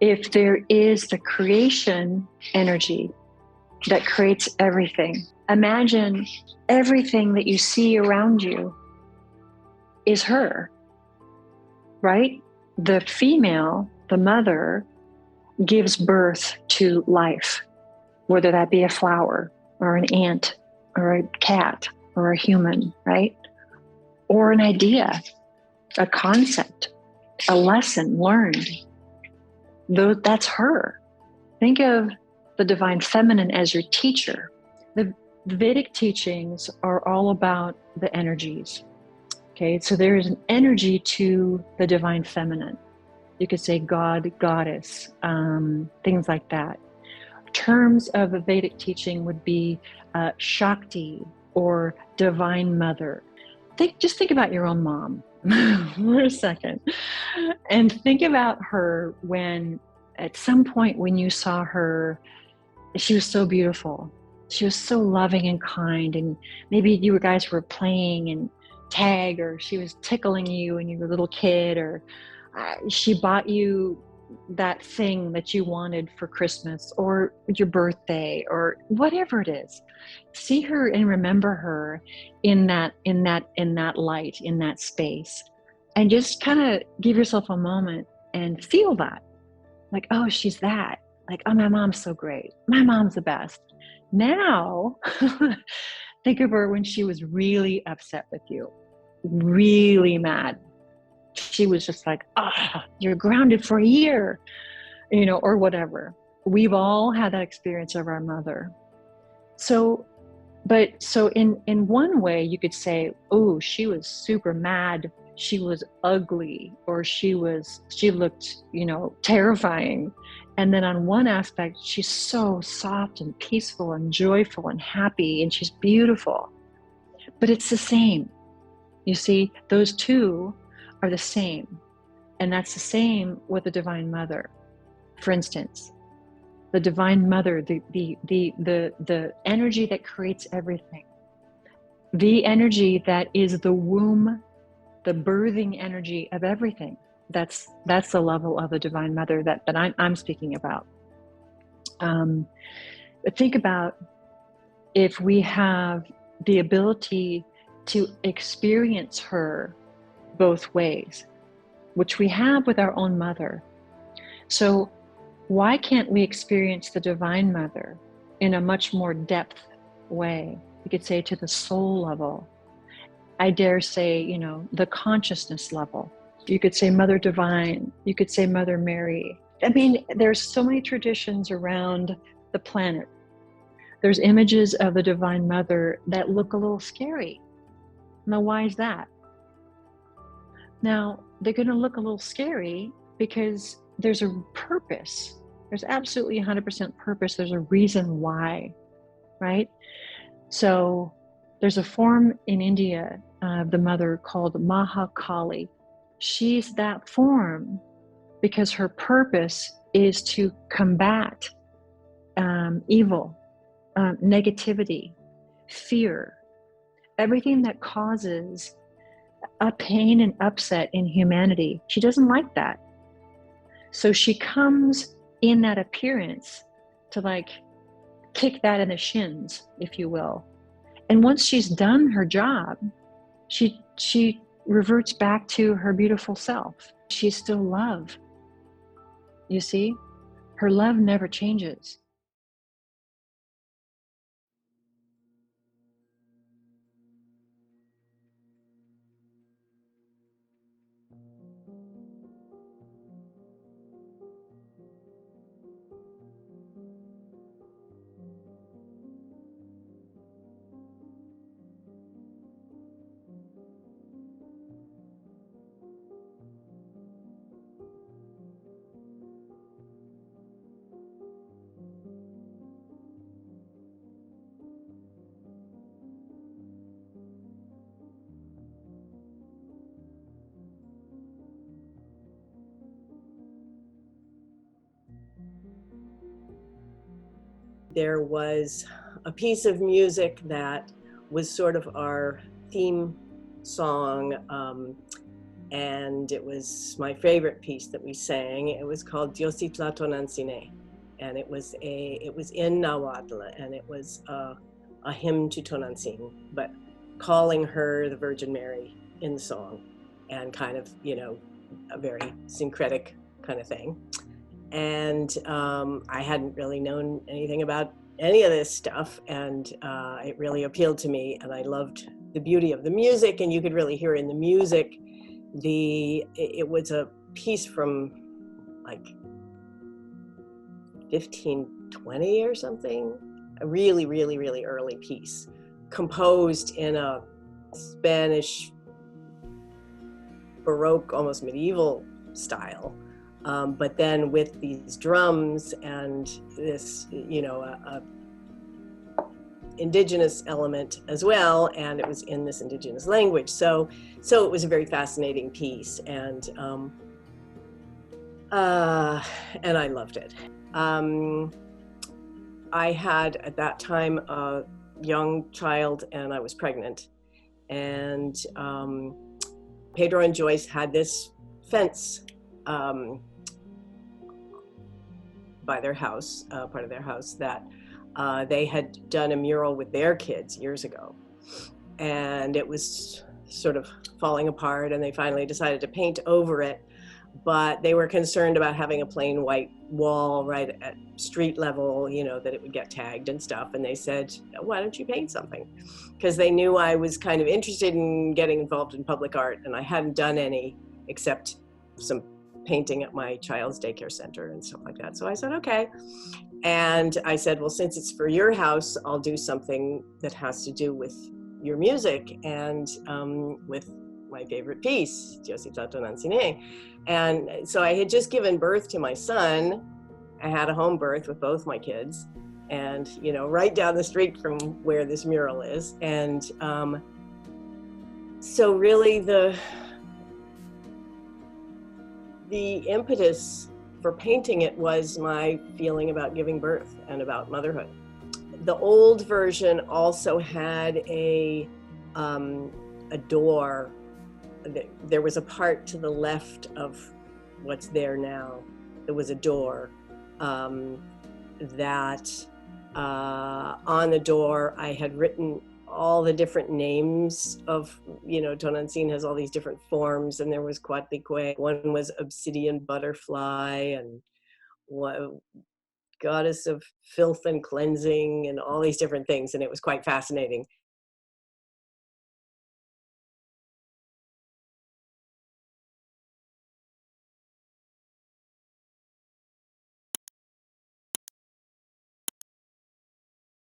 if there is the creation energy that creates everything, imagine everything that you see around you is her, right? The female, the mother, gives birth to life, whether that be a flower or an ant or a cat or a human, right? Or an idea, a concept, a lesson learned. That's her. Think of the divine feminine as your teacher. The Vedic teachings are all about the energies. Okay, so there is an energy to the divine feminine. You could say God, goddess, things like that. Terms of a Vedic teaching would be Shakti or divine mother. Just think about your own mom for a second, and think about her when, at some point when you saw her, she was so beautiful. She was so loving and kind, and maybe you guys were playing and tag, or she was tickling you when you were a little kid, or she bought you that thing that you wanted for Christmas or your birthday or whatever it is. See her and remember her in that light, in that space, and just kind of give yourself a moment and feel that, like, oh, she's that. Like, oh, my mom's so great. My mom's the best. Now, think of her when she was really upset with you, really mad. She was just like, you're grounded for a year, or whatever. We've all had that experience of our mother. So in one way you could say, oh, she was super mad, she was ugly, or she looked, terrifying. And then on one aspect, she's so soft and peaceful and joyful and happy, and she's beautiful. But it's the same. You see, those two are the same. And that's the same with the Divine Mother. For instance, the Divine Mother, the energy that creates everything, the energy that is the womb, the birthing energy of everything. That's the level of the Divine Mother that I'm speaking about. But think about if we have the ability to experience her both ways, which we have with our own mother. So why can't we experience the Divine Mother in a much more depth way? You could say to the soul level. I dare say, the consciousness level. You could say Mother Divine. You could say Mother Mary. I mean, there's so many traditions around the planet. There's images of the Divine Mother that look a little scary. Now, why is that? Now, they're going to look a little scary because there's a purpose. There's absolutely 100% purpose. There's a reason why, right? So there's a form in India of the mother called Maha Kali. She's that form because her purpose is to combat evil, negativity, fear, everything that causes a pain and upset in humanity. She doesn't like that. So she comes in that appearance to kick that in the shins, if you will. And once she's done her job, she reverts back to her beautiful self. She's still love. You see, her love never changes. There was a piece of music that was sort of our theme song and it was my favorite piece that we sang. It was called Diositla Tonantzin, and it was in Nahuatl, and it was a hymn to Tonantzin, but calling her the Virgin Mary in the song, and kind of, you know, a very syncretic kind of thing. And I hadn't really known anything about any of this stuff, and it really appealed to me, and I loved the beauty of the music, and you could really hear in the music it was a piece from like 1520 or something, a really, really, really early piece, composed in a Spanish Baroque, almost medieval style, but then with these drums and this, you know, a indigenous element as well, and it was in this indigenous language. So it was a very fascinating piece, and I loved it. I had at that time a young child, and I was pregnant, and Pedro and Joyce had this fence by their house, part of their house, that they had done a mural with their kids years ago, and it was sort of falling apart, and they finally decided to paint over it, but they were concerned about having a plain white wall right at street level, you know, that it would get tagged and stuff, and they said, why don't you paint something? Because they knew I was kind of interested in getting involved in public art, and I hadn't done any except some painting at my child's daycare center and stuff like that. So I said, okay. And I said, well, since it's for your house, I'll do something that has to do with your music and with my favorite piece, Diositla Tonantzin. And so I had just given birth to my son. I had a home birth with both my kids, and, you know, right down the street from where this mural is. And so really the impetus for painting it was my feeling about giving birth and about motherhood. The old version also had a door. There was a part to the left of what's there now. There was a door that on the door I had written all the different names of, you know, Tonantzin has all these different forms, and there was Coatlicue, one was obsidian butterfly, and one goddess of filth and cleansing, and all these different things, and it was quite fascinating.